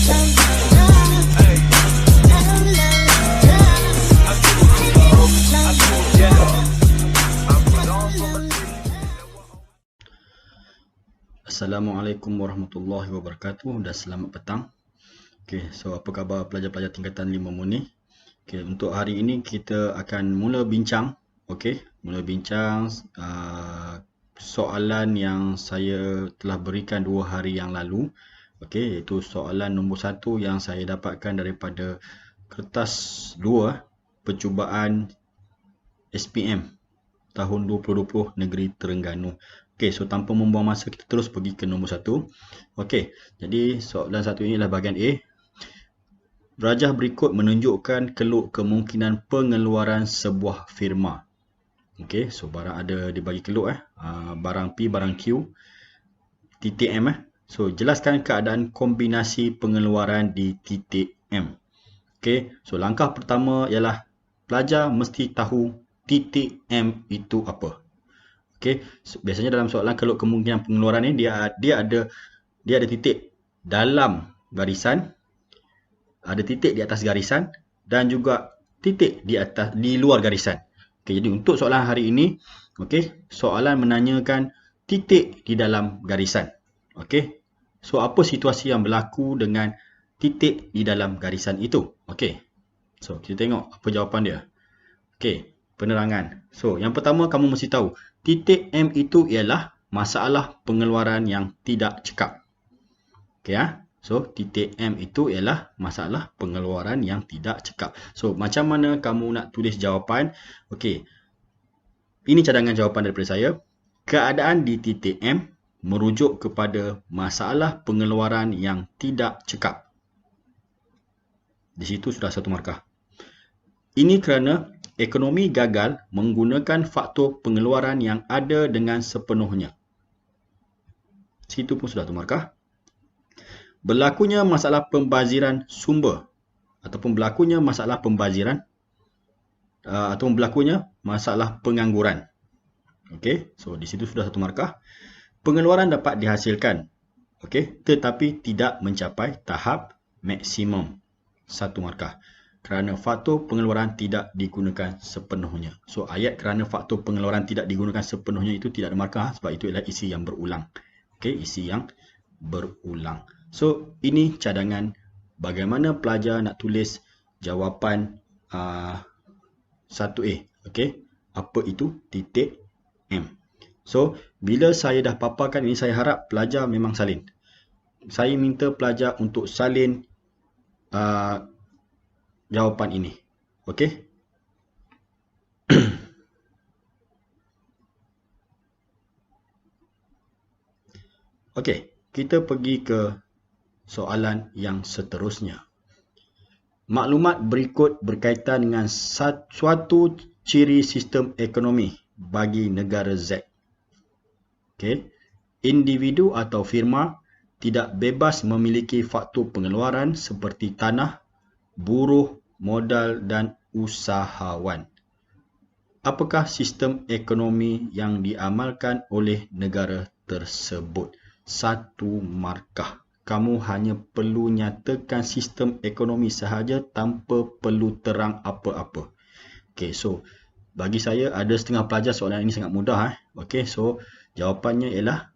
Assalamualaikum warahmatullahi wabarakatuh dan selamat petang. So apa khabar pelajar-pelajar tingkatan 5 Murni? Untuk hari ini kita akan mula bincang, soalan yang saya telah berikan 2 hari yang lalu. Iaitu soalan nombor 1 yang saya dapatkan daripada kertas 2 percubaan SPM tahun 2020 Negeri Terengganu. So tanpa membuang masa, kita terus pergi ke nombor 1. Jadi soalan 1 ini adalah bahagian A. Rajah berikut menunjukkan keluk kemungkinan pengeluaran sebuah firma. So barang ada dibagi keluk barang P, barang Q, titik M. So jelaskan keadaan kombinasi pengeluaran di titik M. So langkah pertama ialah pelajar mesti tahu titik M itu apa. So, biasanya dalam soalan keluk kemungkinan pengeluaran ni dia ada titik dalam garisan, ada titik di atas garisan dan juga titik di luar garisan. Jadi untuk soalan hari ini, soalan menanyakan titik di dalam garisan. So apa situasi yang berlaku dengan titik di dalam garisan itu? So kita tengok apa jawapan dia. Penerangan. So yang pertama kamu mesti tahu titik M itu ialah masalah pengeluaran yang tidak cekap. So titik M itu ialah masalah pengeluaran yang tidak cekap. So macam mana kamu nak tulis jawapan? Ini cadangan jawapan daripada saya. Keadaan di titik M merujuk kepada masalah pengeluaran yang tidak cekap. Di situ sudah 1 markah. Ini kerana ekonomi gagal menggunakan faktor pengeluaran yang ada dengan sepenuhnya. Situ pun sudah 1 markah. Berlakunya masalah pembaziran sumber ataupun berlakunya masalah pembaziran ataupun berlakunya masalah pengangguran. So di situ sudah 1 markah. Pengeluaran dapat dihasilkan, tetapi tidak mencapai tahap maksimum. 1 markah. Kerana faktor pengeluaran tidak digunakan sepenuhnya. So ayat kerana faktor pengeluaran tidak digunakan sepenuhnya itu tidak ada markah sebab itu adalah isi yang berulang. Isi yang berulang. So ini cadangan bagaimana pelajar nak tulis jawapan 1A. Apa itu titik M. So bila saya dah paparkan ini, saya harap pelajar memang salin. Saya minta pelajar untuk salin jawapan ini. Kita pergi ke soalan yang seterusnya. Maklumat berikut berkaitan dengan suatu ciri sistem ekonomi bagi negara Z. Individu atau firma tidak bebas memiliki faktor pengeluaran seperti tanah, buruh, modal dan usahawan. Apakah sistem ekonomi yang diamalkan oleh negara tersebut? 1 markah. Kamu hanya perlu nyatakan sistem ekonomi sahaja tanpa perlu terang apa-apa. So bagi saya ada setengah pelajar soalan ini sangat mudah. So jawapannya ialah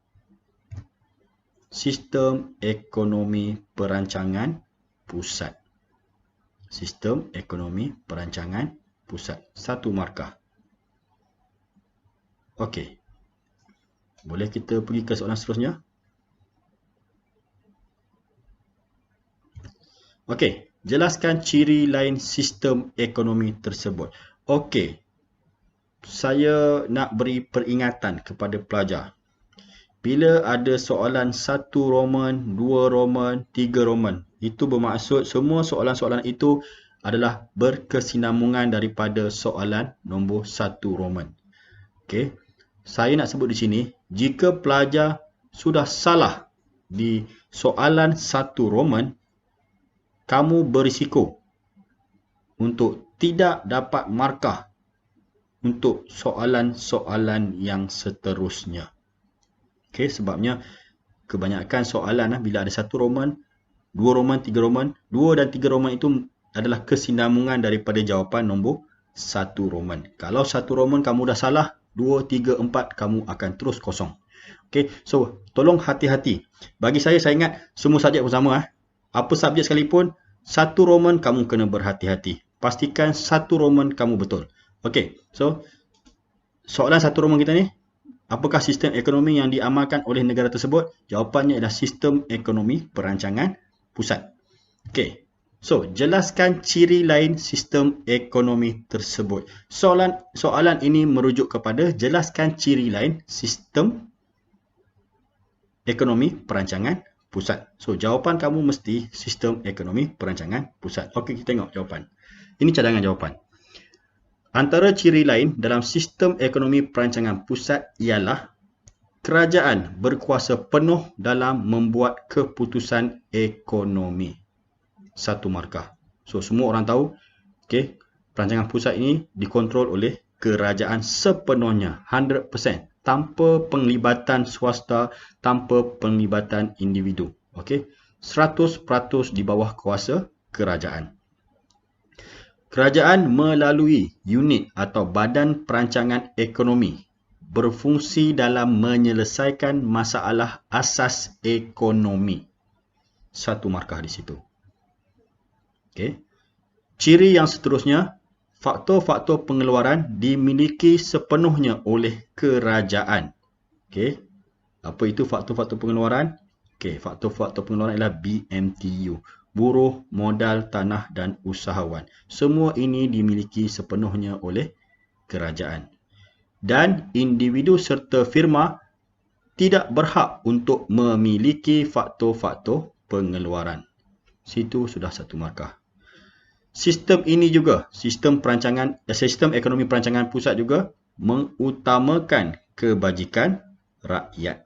sistem ekonomi perancangan pusat. Sistem ekonomi perancangan pusat. 1 markah. Boleh kita pergi ke soalan seterusnya? Jelaskan ciri lain sistem ekonomi tersebut. Saya nak beri peringatan kepada pelajar. Bila ada soalan 1 Roman, 2 Roman, 3 Roman, itu bermaksud semua soalan-soalan itu adalah berkesinambungan daripada soalan nombor 1 Roman. Saya nak sebut di sini, jika pelajar sudah salah di soalan 1 Roman, kamu berisiko untuk tidak dapat markah untuk soalan-soalan yang seterusnya. Sebabnya kebanyakan soalan bila ada 1 Roman, 2 Roman, 3 Roman. 2 dan 3 Roman itu adalah kesinambungan daripada jawapan nombor 1 Roman. Kalau 1 Roman kamu dah salah, 2, 3, 4 kamu akan terus kosong. Okay, so tolong hati-hati. Bagi saya ingat semua subjek pun sama. Apa subjek sekalipun, 1 Roman kamu kena berhati-hati. Pastikan 1 Roman kamu betul. Okay, so soalan 1 Roman kita ni, apakah sistem ekonomi yang diamalkan oleh negara tersebut? Jawapannya adalah sistem ekonomi perancangan pusat. Okay, so jelaskan ciri lain sistem ekonomi tersebut. Soalan ini merujuk kepada jelaskan ciri lain sistem ekonomi perancangan pusat. So jawapan kamu mesti sistem ekonomi perancangan pusat. Okey, kita tengok jawapan. Ini cadangan jawapan. Antara ciri lain dalam sistem ekonomi perancangan pusat ialah kerajaan berkuasa penuh dalam membuat keputusan ekonomi. 1 markah. So semua orang tahu, okey, perancangan pusat ini dikontrol oleh kerajaan sepenuhnya, 100%, tanpa penglibatan swasta, tanpa penglibatan individu. Okey, 100% di bawah kuasa kerajaan. Kerajaan melalui unit atau badan perancangan ekonomi berfungsi dalam menyelesaikan masalah asas ekonomi. 1 markah di situ. Okey. Ciri yang seterusnya, faktor-faktor pengeluaran dimiliki sepenuhnya oleh kerajaan. Okey. Apa itu faktor-faktor pengeluaran? Okey, faktor-faktor pengeluaran ialah BMTU. Buruh, modal, tanah dan usahawan. Semua ini dimiliki sepenuhnya oleh kerajaan. Dan individu serta firma tidak berhak untuk memiliki faktor-faktor pengeluaran. Situ sudah 1 markah. Sistem ini juga, sistem ekonomi perancangan pusat juga mengutamakan kebajikan rakyat.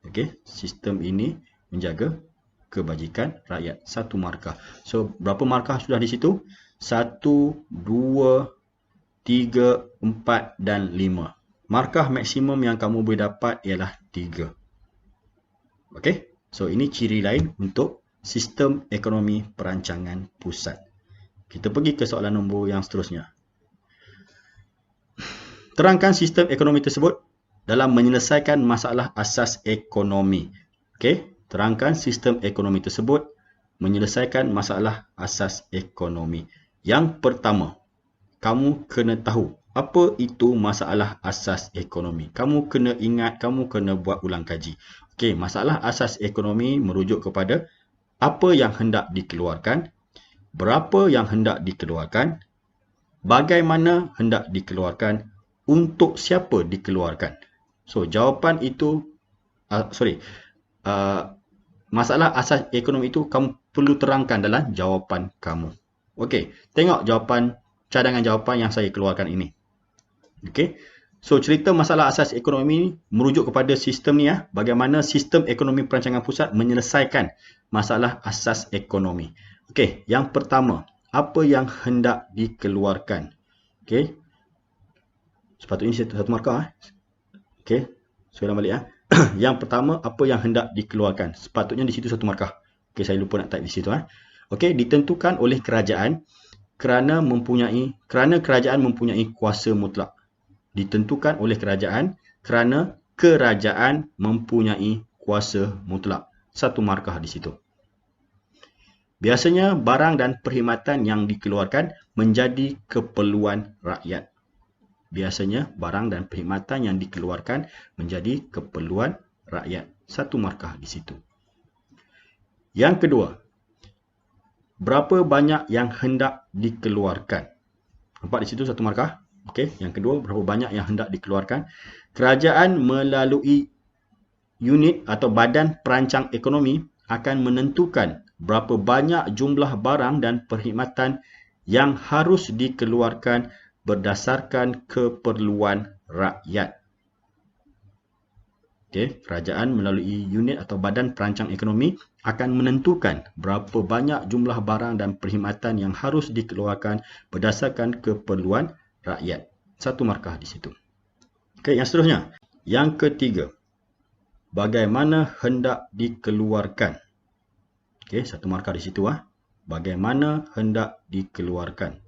Okey, sistem ini menjaga kebajikan rakyat. 1 markah. So, berapa markah sudah di situ? 1, 2, 3, 4 dan 5. Markah maksimum yang kamu boleh dapat ialah 3. Okey, so ini ciri lain untuk sistem ekonomi perancangan pusat. Kita pergi ke soalan nombor yang seterusnya. Terangkan sistem ekonomi tersebut dalam menyelesaikan masalah asas ekonomi. Okey, terangkan sistem ekonomi tersebut menyelesaikan masalah asas ekonomi. Yang pertama, kamu kena tahu apa itu masalah asas ekonomi. Kamu kena ingat, kamu kena buat ulang kaji. Okey, masalah asas ekonomi merujuk kepada apa yang hendak dikeluarkan, berapa yang hendak dikeluarkan, bagaimana hendak dikeluarkan, untuk siapa dikeluarkan. So, jawapan itu, masalah asas ekonomi itu kamu perlu terangkan dalam jawapan kamu. Okey, tengok cadangan jawapan yang saya keluarkan ini. Okey, so cerita masalah asas ekonomi ini merujuk kepada sistem ni, bagaimana sistem ekonomi perancangan pusat menyelesaikan masalah asas ekonomi. Okey, yang pertama, apa yang hendak dikeluarkan. Okey, sepatutnya 1 markah. Okey, saya ulang balik. Yang pertama, apa yang hendak dikeluarkan. Sepatutnya di situ 1 markah. Okey, saya lupa nak type di situ. Okey, ditentukan oleh kerajaan kerana kerajaan mempunyai kuasa mutlak. Ditentukan oleh kerajaan kerana kerajaan mempunyai kuasa mutlak. 1 markah di situ. Biasanya barang dan perkhidmatan yang dikeluarkan menjadi keperluan rakyat. Biasanya barang dan perkhidmatan yang dikeluarkan menjadi keperluan rakyat. 1 markah di situ. Yang kedua, berapa banyak yang hendak dikeluarkan. Nampak di situ 1 markah. Okey, yang kedua, berapa banyak yang hendak dikeluarkan. Kerajaan melalui unit atau badan perancang ekonomi akan menentukan berapa banyak jumlah barang dan perkhidmatan yang harus dikeluarkan berdasarkan keperluan rakyat. Okey, kerajaan melalui unit atau badan perancang ekonomi akan menentukan berapa banyak jumlah barang dan perkhidmatan yang harus dikeluarkan berdasarkan keperluan rakyat. 1 markah di situ. Okey, yang seterusnya. Yang ketiga, bagaimana hendak dikeluarkan. Okey, 1 markah di situ. Bagaimana hendak dikeluarkan.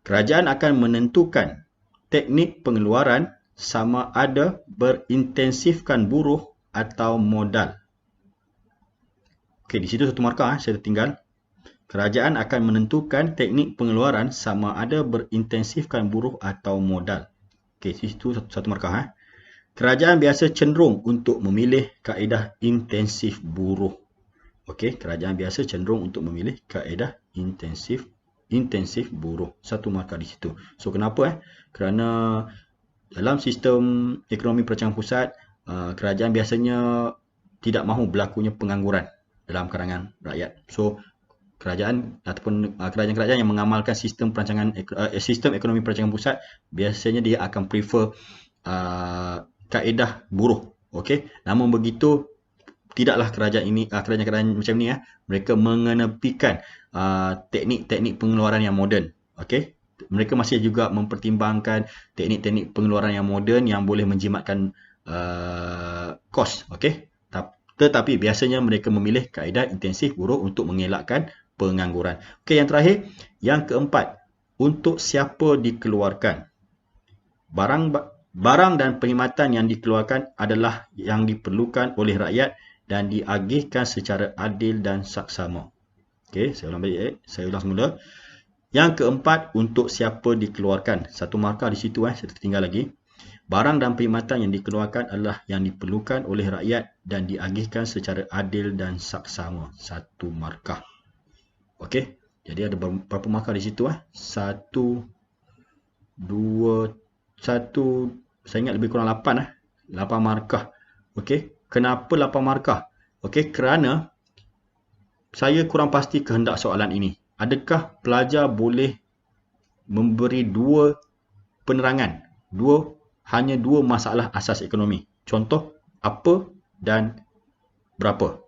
Kerajaan akan menentukan teknik pengeluaran sama ada berintensifkan buruh atau modal. Okey, di situ 1 markah saya tertinggal. Kerajaan akan menentukan teknik pengeluaran sama ada berintensifkan buruh atau modal. Okey, di situ 1 markah. Kerajaan biasa cenderung untuk memilih kaedah intensif buruh. Okey, kerajaan biasa cenderung untuk memilih kaedah intensif buruh. 1 markah di situ. So kenapa? Kerana dalam sistem ekonomi perancangan pusat, kerajaan biasanya tidak mahu berlakunya pengangguran dalam kalangan rakyat. So kerajaan ataupun kerajaan-kerajaan yang mengamalkan sistem ekonomi perancangan pusat, biasanya dia akan prefer kaedah buruh. Okey, namun begitu tidaklah kerajaan macam ni mereka mengenepikan teknik-teknik pengeluaran yang moden. Okey, mereka masih juga mempertimbangkan teknik-teknik pengeluaran yang moden yang boleh menjimatkan kos. Okey, tetapi biasanya mereka memilih kaedah intensif buruh untuk mengelakkan pengangguran. Okey, yang terakhir, yang keempat, untuk siapa dikeluarkan. Barang dan perkhidmatan yang dikeluarkan adalah yang diperlukan oleh rakyat dan diagihkan secara adil dan saksama. Okey, saya ulang semula. Yang keempat, untuk siapa dikeluarkan. 1 markah di situ, saya tertinggal lagi. Barang dan perkhidmatan yang dikeluarkan adalah yang diperlukan oleh rakyat dan diagihkan secara adil dan saksama. 1 markah. Okey, jadi ada berapa markah di situ? 1, 2, 1, saya ingat lebih kurang 8. 8 markah. Okey, kenapa 8 markah? Okey, kerana saya kurang pasti kehendak soalan ini. Adakah pelajar boleh memberi 2 penerangan? Hanya 2 masalah asas ekonomi. Contoh, apa dan berapa.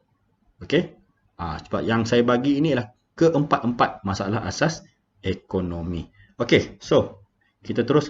Okey? Sebab yang saya bagi ini adalah keempat-empat masalah asas ekonomi. Okey, so kita terus.